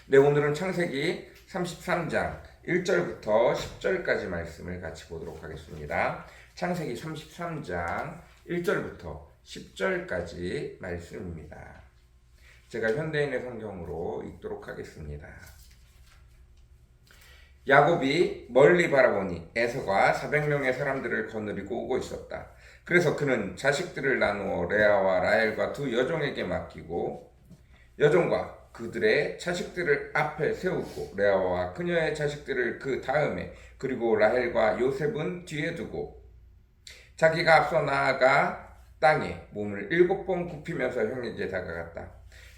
네, 오늘은 창세기 33장 1절부터 10절까지 말씀을 같이 보도록 하겠습니다. 창세기 33장 1절부터 10절까지 말씀입니다. 제가 현대인의 성경으로 읽도록 하겠습니다. 야곱이 멀리 바라보니 에서가 400명의 사람들을 거느리고 오고 있었다. 그래서 그는 자식들을 나누어 레아와 라헬과 두 여종에게 맡기고 여종과 그들의 자식들을 앞에 세우고 레아와 그녀의 자식들을 그 다음에 그리고 라헬과 요셉은 뒤에 두고 자기가 앞서 나아가 땅에 몸을 7번 굽히면서 형에게 다가갔다.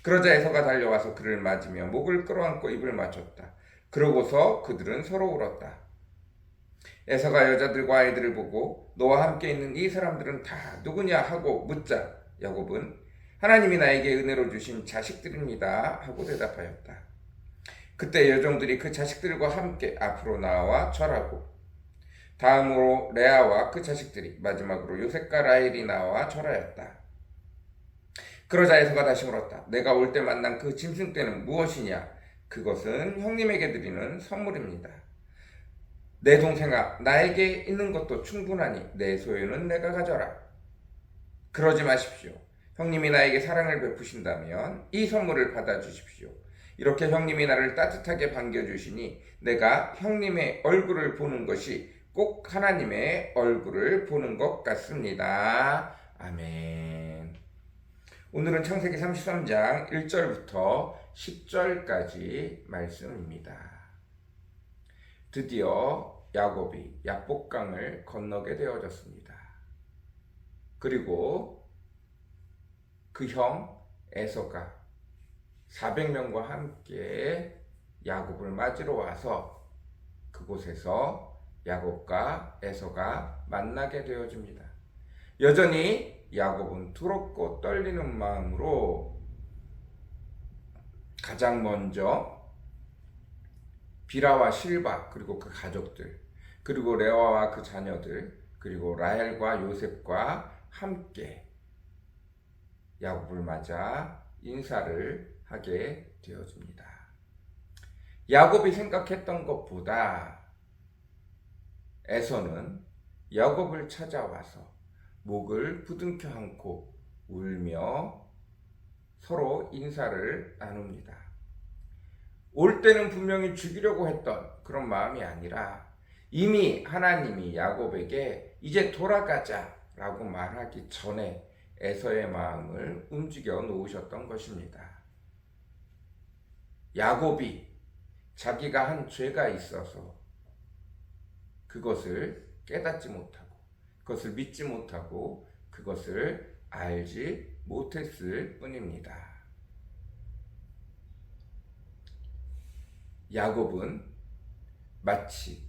그러자 에서가 달려와서 그를 맞으며 목을 끌어안고 입을 맞췄다. 그러고서 그들은 서로 울었다. 에서가 여자들과 아이들을 보고 너와 함께 있는 이 사람들은 다 누구냐 하고 묻자 야곱은 하나님이 나에게 은혜로 주신 자식들입니다 하고 대답하였다. 그때 여종들이 그 자식들과 함께 앞으로 나와 절하고 다음으로 레아와 그 자식들이 마지막으로 요셉과 라헬이 나와 절하였다. 그러자 에서가 다시 물었다. 내가 올 때 만난 그 짐승떼는 무엇이냐? 그것은 형님에게 드리는 선물입니다. 내 동생아, 나에게 있는 것도 충분하니 내 소유는 내가 가져라. 그러지 마십시오. 형님이 나에게 사랑을 베푸신다면 이 선물을 받아주십시오. 이렇게 형님이 나를 따뜻하게 반겨주시니 내가 형님의 얼굴을 보는 것이 꼭 하나님의 얼굴을 보는 것 같습니다. 아멘. 오늘은 창세기 33장 1절부터 10절까지 말씀입니다. 드디어 야곱이 야복강을 건너게 되어졌습니다. 그리고 그 형 에서가 400명과 함께 야곱을 맞으러 와서 그곳에서 야곱과 에서가 만나게 되어집니다. 여전히 야곱은 두렵고 떨리는 마음으로 가장 먼저 비라와 실바 그리고 그 가족들 그리고 레아와 그 자녀들 그리고 라헬과 요셉과 함께 야곱을 맞아 인사를 하게 되어집니다. 야곱이 생각했던 것보다 에서는 야곱을 찾아와서 목을 부둥켜 안고 울며 서로 인사를 나눕니다. 올 때는 분명히 죽이려고 했던 그런 마음이 아니라 이미 하나님이 야곱에게 이제 돌아가자라고 말하기 전에 에서의 마음을 움직여 놓으셨던 것입니다. 야곱이 자기가 한 죄가 있어서 그것을 깨닫지 못하고 그것을 믿지 못하고 그것을 알지 못했을 뿐입니다. 야곱은 마치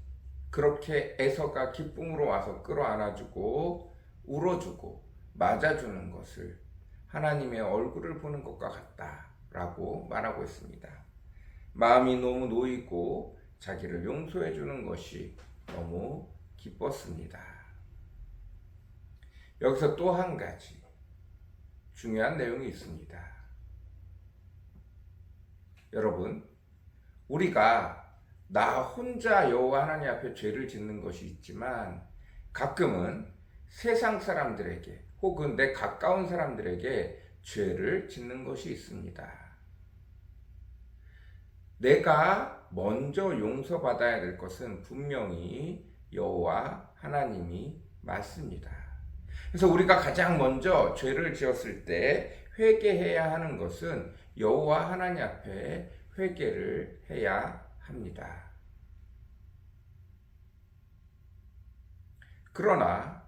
그렇게 에서가 기쁨으로 와서 끌어안아주고 울어주고 맞아주는 것을 하나님의 얼굴을 보는 것과 같다라고 말하고 있습니다. 마음이 너무 놓이고 자기를 용서해 주는 것이 너무 기뻤습니다. 여기서 또 한 가지 중요한 내용이 있습니다. 여러분, 우리가 나 혼자 여호와 하나님 앞에 죄를 짓는 것이 있지만 가끔은 세상 사람들에게 혹은 내 가까운 사람들에게 죄를 짓는 것이 있습니다. 내가 먼저 용서받아야 될 것은 분명히 여호와 하나님이 맞습니다. 그래서 우리가 가장 먼저 죄를 지었을 때 회개해야 하는 것은 여호와 하나님 앞에 회개를 해야 합니다. 그러나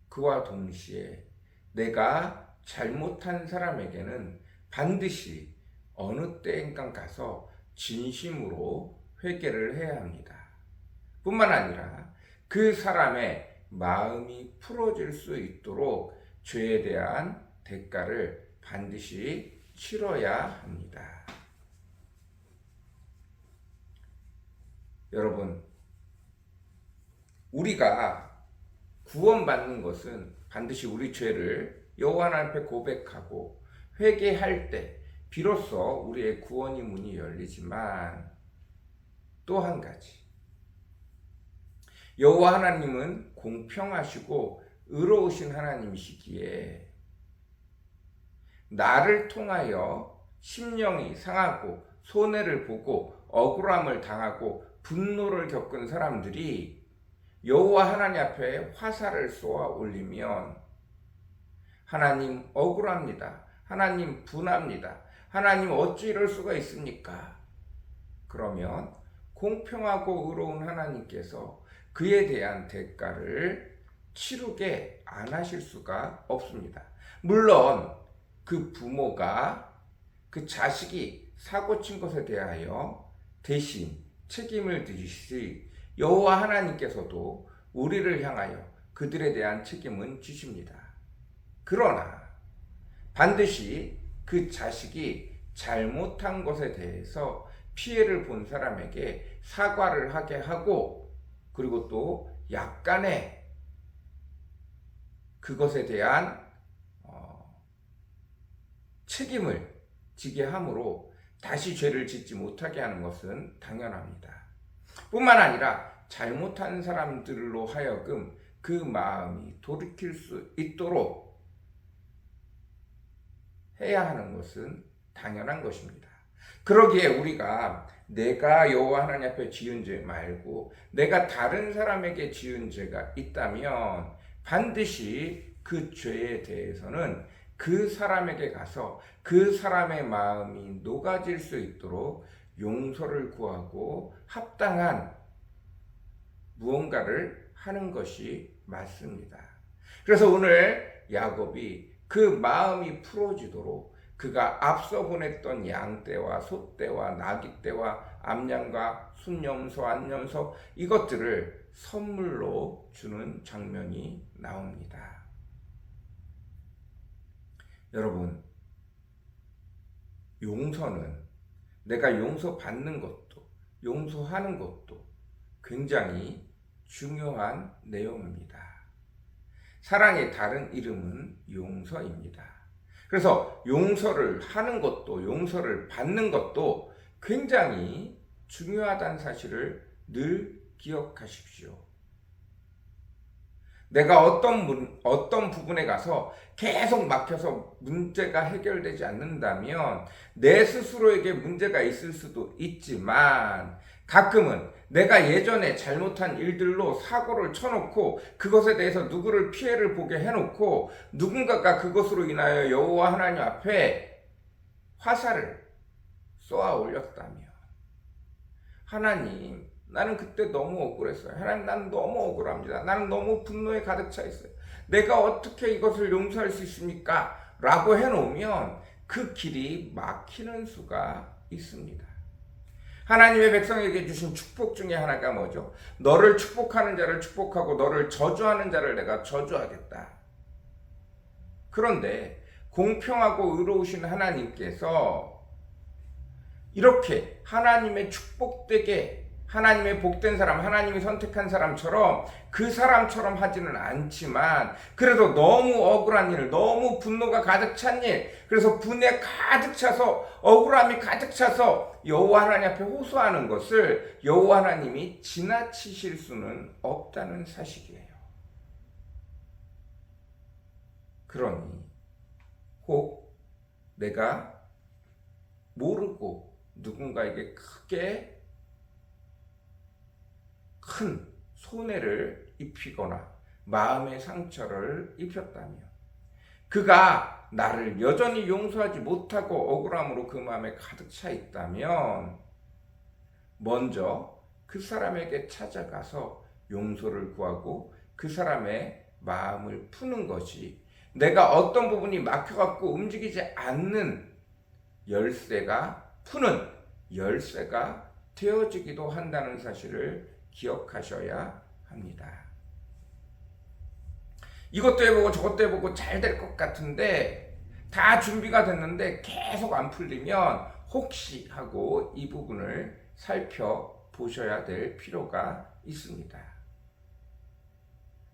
그와 동시에 내가 잘못한 사람에게는 반드시 어느 때인가 가서 진심으로 회개를 해야 합니다. 뿐만 아니라 그 사람의 마음이 풀어질 수 있도록 죄에 대한 대가를 반드시 치러야 합니다. 여러분, 우리가 구원받는 것은 반드시 우리 죄를 여호와 하나님 앞에 고백하고 회개할 때 비로소 우리의 구원의 문이 열리지만 또 한 가지, 여호와 하나님은 공평하시고 의로우신 하나님이시기에 나를 통하여 심령이 상하고 손해를 보고 억울함을 당하고 분노를 겪은 사람들이 여호와 하나님 앞에 화살을 쏘아 올리면 하나님 억울합니다. 하나님 분합니다. 하나님 어찌 이럴 수가 있습니까? 그러면 공평하고 의로운 하나님께서 그에 대한 대가를 치르게 안 하실 수가 없습니다. 물론 그 부모가 그 자식이 사고 친 것에 대하여 대신 책임을 지시듯이 여호와 하나님께서도 우리를 향하여 그들에 대한 책임은 지십니다. 그러나 반드시 그 자식이 잘못한 것에 대해서 피해를 본 사람에게 사과를 하게 하고, 그리고 또 약간의 그것에 대한 책임을 지게 함으로 다시 죄를 짓지 못하게 하는 것은 당연합니다. 뿐만 아니라 잘못한 사람들로 하여금 그 마음이 돌이킬 수 있도록 해야 하는 것은 당연한 것입니다. 그러기에 우리가 내가 여호와 하나님 앞에 지은 죄 말고 내가 다른 사람에게 지은 죄가 있다면 반드시 그 죄에 대해서는 그 사람에게 가서 그 사람의 마음이 녹아질 수 있도록 용서를 구하고 합당한 무언가를 하는 것이 맞습니다. 그래서 오늘 야곱이 그 마음이 풀어지도록 그가 앞서 보냈던 양떼와 소떼와 나귀떼와 암양과 순염소, 안염소 이것들을 선물로 주는 장면이 나옵니다. 여러분, 용서는 내가 용서받는 것도 용서하는 것도 굉장히 중요한 내용입니다. 사랑의 다른 이름은 용서입니다. 그래서 용서를 하는 것도 용서를 받는 것도 굉장히 중요하다는 사실을 늘 기억하십시오. 내가 어떤 부분에 가서 계속 막혀서 문제가 해결되지 않는다면 내 스스로에게 문제가 있을 수도 있지만 가끔은 내가 예전에 잘못한 일들로 사고를 쳐놓고 그것에 대해서 누구를 피해를 보게 해놓고 누군가가 그것으로 인하여 여호와 하나님 앞에 화살을 쏘아 올렸다면 하나님, 나는 그때 너무 억울했어요. 하나님, 나는 너무 억울합니다. 나는 너무 분노에 가득 차 있어요. 내가 어떻게 이것을 용서할 수 있습니까? 라고 해놓으면 그 길이 막히는 수가 있습니다. 하나님의 백성에게 주신 축복 중에 하나가 뭐죠? 너를 축복하는 자를 축복하고 너를 저주하는 자를 내가 저주하겠다. 그런데 공평하고 의로우신 하나님께서 이렇게 하나님의 축복되게 하나님의 복된 사람, 하나님이 선택한 사람처럼 그 사람처럼 하지는 않지만 그래도 너무 억울한 일, 너무 분노가 가득 찬 일, 그래서 분에 가득 차서 억울함이 가득 차서 여호와 하나님 앞에 호소하는 것을 여호와 하나님이 지나치실 수는 없다는 사실이에요. 그러니 혹 내가 모르고 누군가에게 크게 큰 손해를 입히거나 마음의 상처를 입혔다면 그가 나를 여전히 용서하지 못하고 억울함으로 그 마음에 가득 차 있다면 먼저 그 사람에게 찾아가서 용서를 구하고 그 사람의 마음을 푸는 것이 내가 어떤 부분이 막혀갖고 움직이지 않는 열쇠가 푸는 열쇠가 되어지기도 한다는 사실을 기억하셔야 합니다. 이것도 해보고 저것도 해보고 잘 될 것 같은데 다 준비가 됐는데 계속 안 풀리면 혹시 하고 이 부분을 살펴보셔야 될 필요가 있습니다.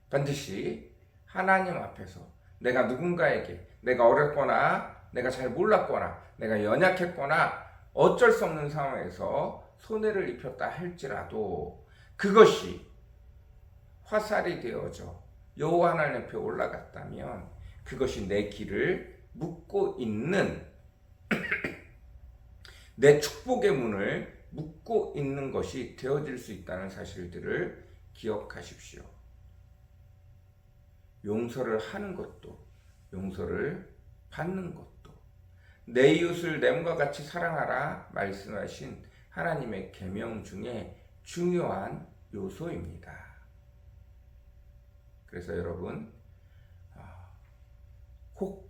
반드시 하나님 앞에서 내가 누군가에게 내가 어렵거나 내가 잘 몰랐거나 내가 연약했거나 어쩔 수 없는 상황에서 손해를 입혔다 할지라도 그것이 화살이 되어져 여호와 하나님 앞에 올라갔다면 그것이 내 길을 묶고 있는 내 축복의 문을 묶고 있는 것이 되어질 수 있다는 사실들을 기억하십시오. 용서를 하는 것도 용서를 받는 것도 내 이웃을 내 몸과 같이 사랑하라 말씀하신 하나님의 계명 중에 중요한 요소입니다. 그래서 여러분 혹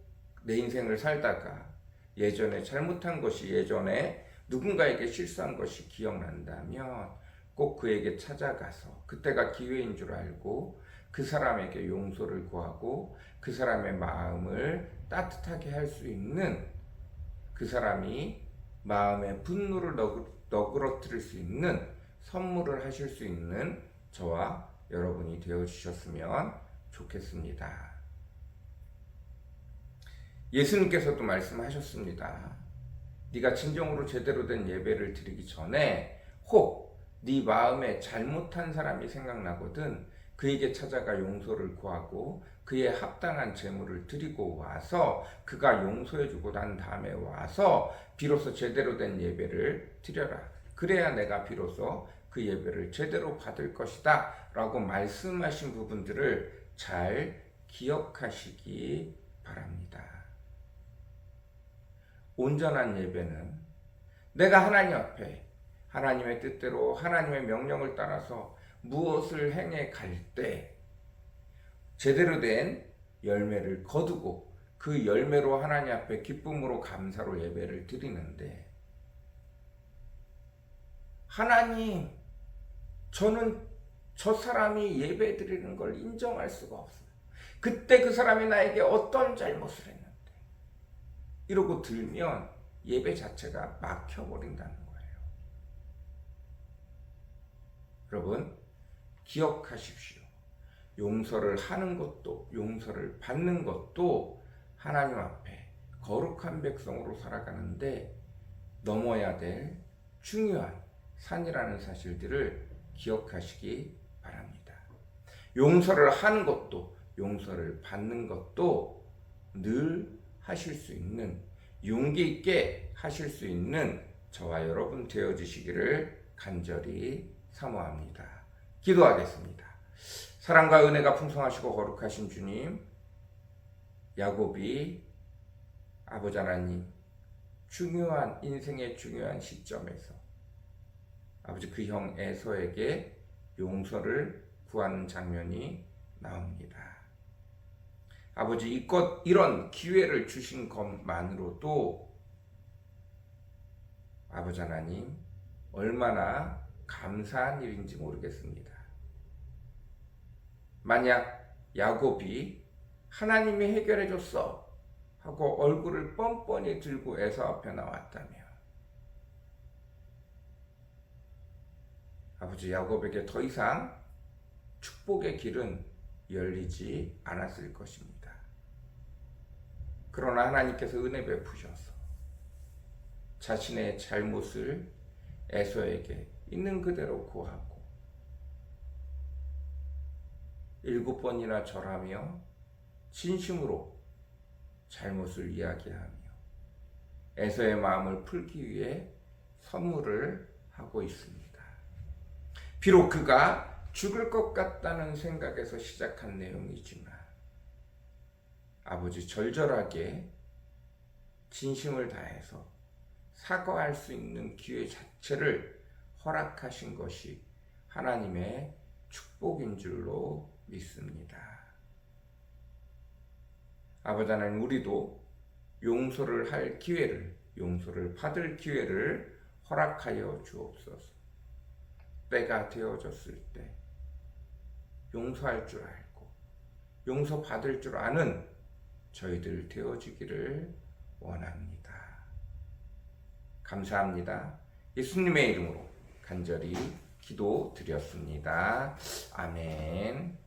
내 인생을 살다가 예전에 잘못한 것이 예전에 누군가에게 실수한 것이 기억난다면 꼭 그에게 찾아가서 그때가 기회인 줄 알고 그 사람에게 용서를 구하고 그 사람의 마음을 따뜻하게 할 수 있는 그 사람이 마음의 분노를 너그러뜨릴 수 있는 선물을 하실 수 있는 저와 여러분이 되어주셨으면 좋겠습니다. 예수님께서도 말씀하셨습니다. 네가 진정으로 제대로 된 예배를 드리기 전에 혹 네 마음에 잘못한 사람이 생각나거든 그에게 찾아가 용서를 구하고 그의 합당한 제물을 드리고 와서 그가 용서해주고 난 다음에 와서 비로소 제대로 된 예배를 드려라. 그래야 내가 비로소 그 예배를 제대로 받을 것이다 라고 말씀하신 부분들을 잘 기억하시기 바랍니다. 온전한 예배는 내가 하나님 앞에 하나님의 뜻대로 하나님의 명령을 따라서 무엇을 행해 갈 때 제대로 된 열매를 거두고 그 열매로 하나님 앞에 기쁨으로 감사로 예배를 드리는데 하나님 저는 저 사람이 예배 드리는 걸 인정할 수가 없어요. 그때 그 사람이 나에게 어떤 잘못을 했는데 이러고 들면 예배 자체가 막혀버린다는 거예요. 여러분 기억하십시오. 용서를 하는 것도 용서를 받는 것도 하나님 앞에 거룩한 백성으로 살아가는데 넘어야 될 중요한 산이라는 사실들을 기억하시기 바랍니다. 용서를 하는 것도 용서를 받는 것도 늘 하실 수 있는 용기 있게 하실 수 있는 저와 여러분 되어주시기를 간절히 사모합니다. 기도하겠습니다. 사랑과 은혜가 풍성하시고 거룩하신 주님, 야곱이 아버지 하나님 중요한 인생의 중요한 시점에서 아버지 그 형 에서에게 용서를 구하는 장면이 나옵니다. 아버지 이런 기회를 주신 것만으로도 아버지 하나님 얼마나 감사한 일인지 모르겠습니다. 만약 야곱이 하나님이 해결해 줬어 하고 얼굴을 뻔뻔히 들고 에서 앞에 나왔다면 아버지 야곱에게 더 이상 축복의 길은 열리지 않았을 것입니다. 그러나 하나님께서 은혜 베푸셔서 자신의 잘못을 에서에게 있는 그대로 구하고 7번이나 절하며 진심으로 잘못을 이야기하며 에서의 마음을 풀기 위해 선물을 하고 있습니다. 비록 그가 죽을 것 같다는 생각에서 시작한 내용이지만 아버지 절절하게 진심을 다해서 사과할 수 있는 기회 자체를 허락하신 것이 하나님의 축복인 줄로 믿습니다. 아버지 하나님 우리도 용서를 할 기회를 용서를 받을 기회를 허락하여 주옵소서. 때가 되어졌을 때 용서할 줄 알고 용서받을 줄 아는 저희들 되어지기를 원합니다. 감사합니다. 예수님의 이름으로 간절히 기도드렸습니다. 아멘.